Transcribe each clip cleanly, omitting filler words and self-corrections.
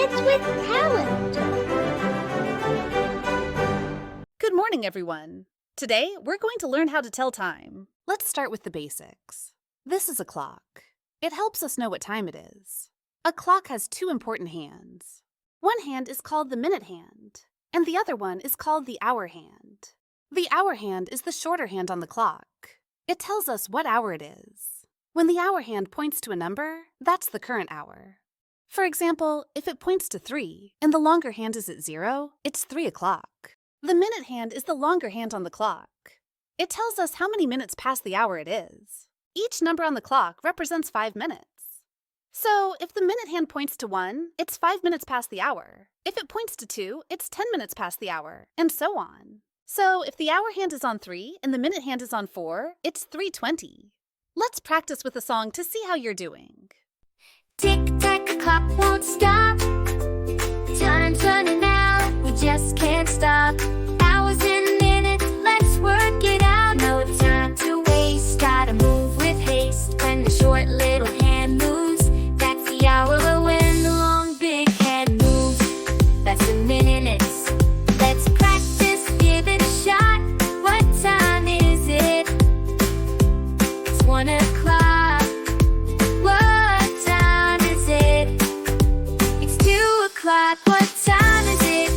Kids with Talent. Good morning, everyone. Today, we're going to learn how to tell time. Let's start with the basics. This is a clock. It helps us know what time it is. A clock has two important hands. One hand is called the minute hand, and the other one is called the hour hand. The hour hand is the shorter hand on the clock. It tells us what hour it is. When the hour hand points to a number, that's the current hour. For example, if it points to 3 and the longer hand is at 0, it's 3 o'clock. The minute hand is the longer hand on the clock. It tells us how many minutes past the hour it is. Each number on the clock represents 5 minutes. So, if the minute hand points to 1, it's 5 minutes past the hour. If it points to 2, it's 10 minutes past the hour, and so on. So, if the hour hand is on 3 and the minute hand is on 4, it's 3:20. Let's practice with a song to see how you're doing. Tick-tack, the clock won't stop. Time's running out, we just can't stop. Hours and minutes, let's work it out. No time to waste, gotta move with haste. When the short little hand moves, that's the hour. But when the long big hand moves, that's the minutes. Let's practice, give it a shot. What time is it? It's 1 o'clock. What time is it? It's 2 o'clock. What time is it?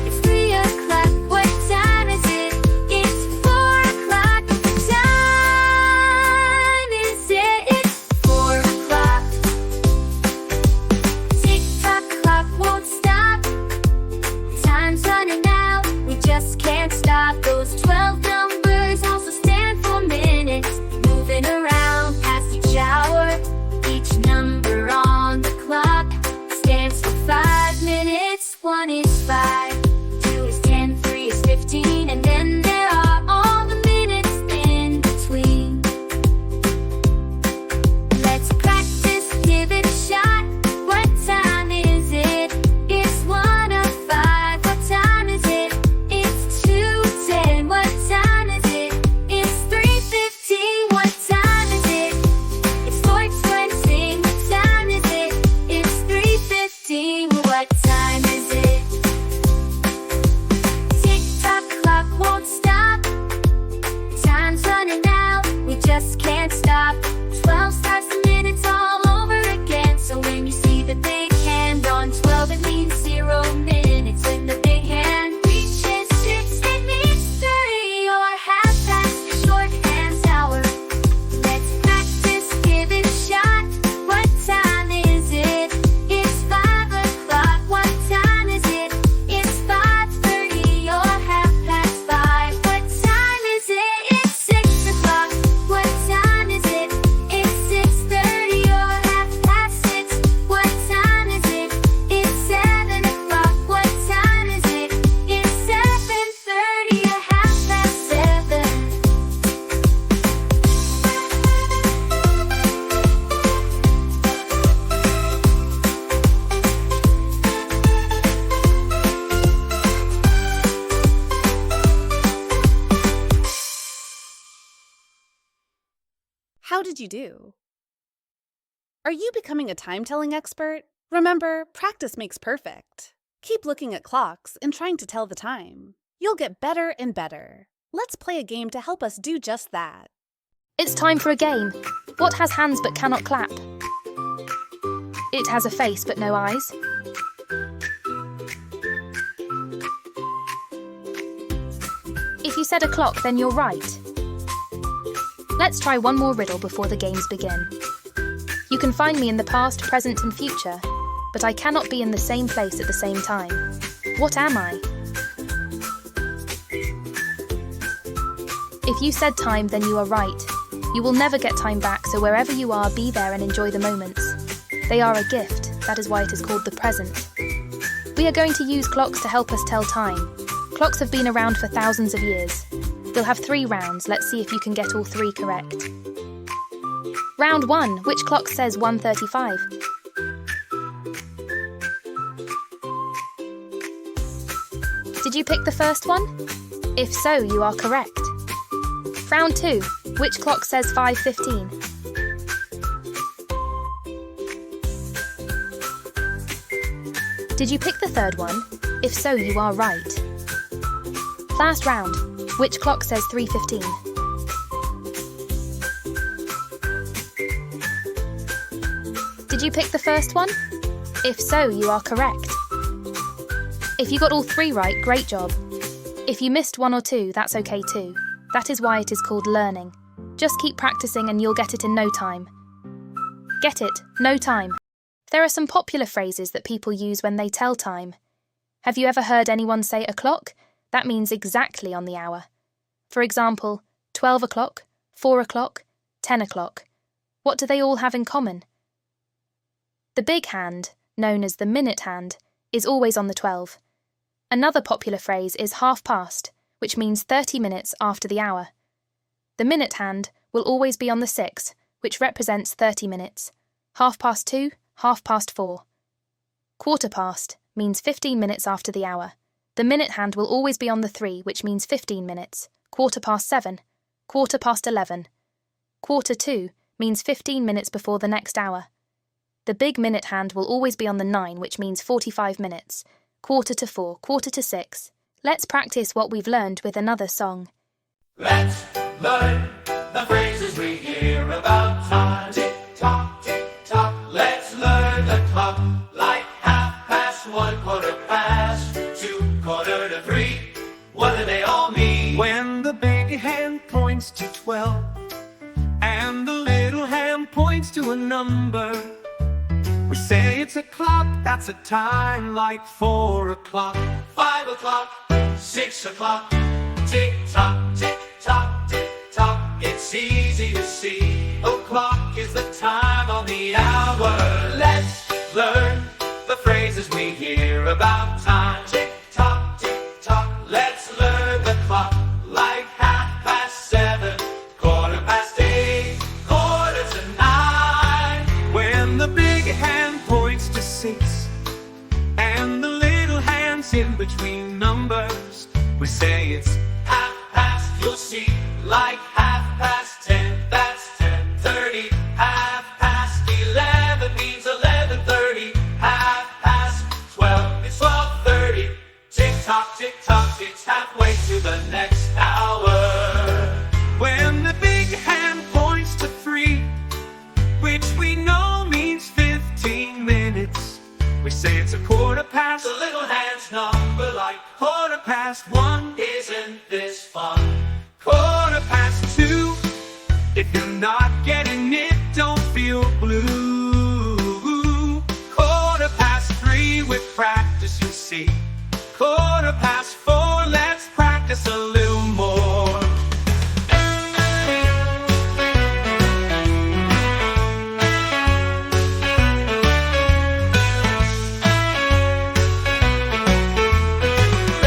It's 3 o'clock. What time is it? It's 4 o'clock. What time is it? It's 4 o'clock. Tick-tock, clock won't stop. Time's running out, we just can't stop. Those 12 numbers also stand for minutes, moving around past each hour. Each number on the clock stands for 5 minutes. 1 is 5, 2 is 10, 3 is 15, and then there are all the minutes in between. Let's practice, give it a shot. What time is it? It's 1:05. What time is it? It's 2:10. What time is it? It's 3:15. What time is it? It's 4:20. What time is it? It's 3:15. What time is it? Tick-tock, clock won't stop. Time's running out, we just can't stop. 12 starts the minutes all over again. So when you see the big hand on 12, it means 0 minutes. When the big hand reaches 6, it means 30 or half past the short hand's hour. Let's practice, give it a shot. What time is it? It's 5 o'clock. What time is it? It's 5:30 or half past 5. What time is it? It's 6 o'clock. What time is it? It's 6:30 or half past 6. What time is it? It's 7 o'clock. What time is it? It's 7:30 or half past 7. How did you do? Are you becoming a time-telling expert? Remember, practice makes perfect. Keep looking at clocks and trying to tell the time. You'll get better and better. Let's play a game to help us do just that. It's time for a game. What has hands but cannot clap? It has a face but no eyes. If you said a clock, then you're right. Let's try one more riddle before the games begin. You can find me in the past, present and future, but I cannot be in the same place at the same time. What am I? If you said time, then you are right. You will never get time back, so wherever you are, be there and enjoy the moments. They are a gift, that is why it is called the present. We are going to use clocks to help us tell time. Clocks have been around for thousands of years. We'll have 3 rounds, let's see if you can get all 3 correct. Round 1, which clock says 1:35? Did you pick the first one? If so, you are correct. Round 2, which clock says 5:15? Did you pick the third one? If so, you are right. Last round. Which clock says 3:15? Did you pick the first one? If so, you are correct. If you got all three right, great job. If you missed one or two, that's okay too. That is why it is called learning. Just keep practicing and you'll get it in no time. Get it? No time. There are some popular phrases that people use when they tell time. Have you ever heard anyone say o'clock? That means exactly on the hour. For example, 12 o'clock, 4 o'clock, 10 o'clock. What do they all have in common? The big hand, known as the minute hand, is always on the 12. Another popular phrase is half past, which means 30 minutes after the hour. The minute hand will always be on the 6, which represents 30 minutes. 2:30, 4:30. Quarter past means 15 minutes after the hour. The minute hand will always be on the 3, which means 15 minutes. 7:15, 11:15. 2:45 means 15 minutes before the next hour. The big minute hand will always be on the 9, which means 45 minutes. 4:45, 5:45. Let's practice what we've learned with another song. Let's learn the phrases we hear about time. Tick tock, let's learn the clock. Like 1:30, 2, 3. What do they all mean? When the big hand points to 12 and the little hand points to a number, we say it's a clock, that's a time. Like 4 o'clock, 5 o'clock, 6 o'clock. Tick tock, it's easy to see. O'clock is the time on the hour. Let's learn the phrases we hear about time. Tick tock, let's learn the clock. Like 7:30, 8:15, 9:15. when the big hand points to 6 and the little hand's in between numbers, we say it's 1/2, you'll see. Like 10:30, that's 10:30. 11:30 means 11:30. 12:30, it's 12:30. Tick tock, it's halfway to the next hour. when the big hand points to 3, which we know means 15 minutes, we say it's 1:15. The little hand's number like 1:15. isn't this fun? 2:15. If you're not getting it, don't feel blue. 3:15, with practice you'll see. 4:15, let's practice a little more.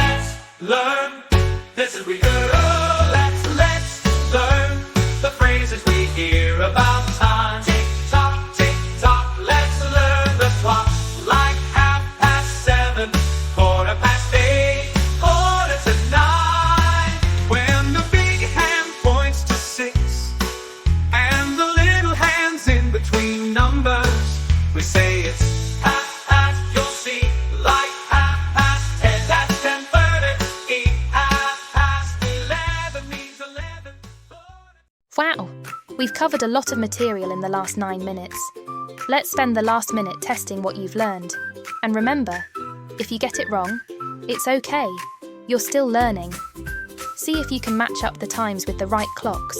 Let's learn. This is we heard. Let's learn the phrases we hear about time. Tick tock, let's learn the clock. Like 7:30, 8:15, 9:15. When the big hand points to 6 and the little hand's in between numbers, we say it's 1/2, you'll see. Like 10:30, that's 10:30. 11 means 11. Wow! We've covered a lot of material in the last 9 minutes. Let's spend the last minute testing what you've learned. And remember, if you get it wrong, it's okay. You're still learning. See if you can match up the times with the right clocks.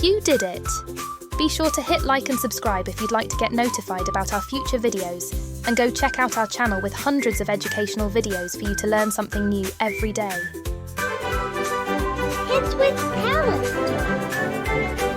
You did it! Be sure to hit like and subscribe if you'd like to get notified about our future videos, and go check out our channel with hundreds of educational videos for you to learn something new every day. Kids with talent.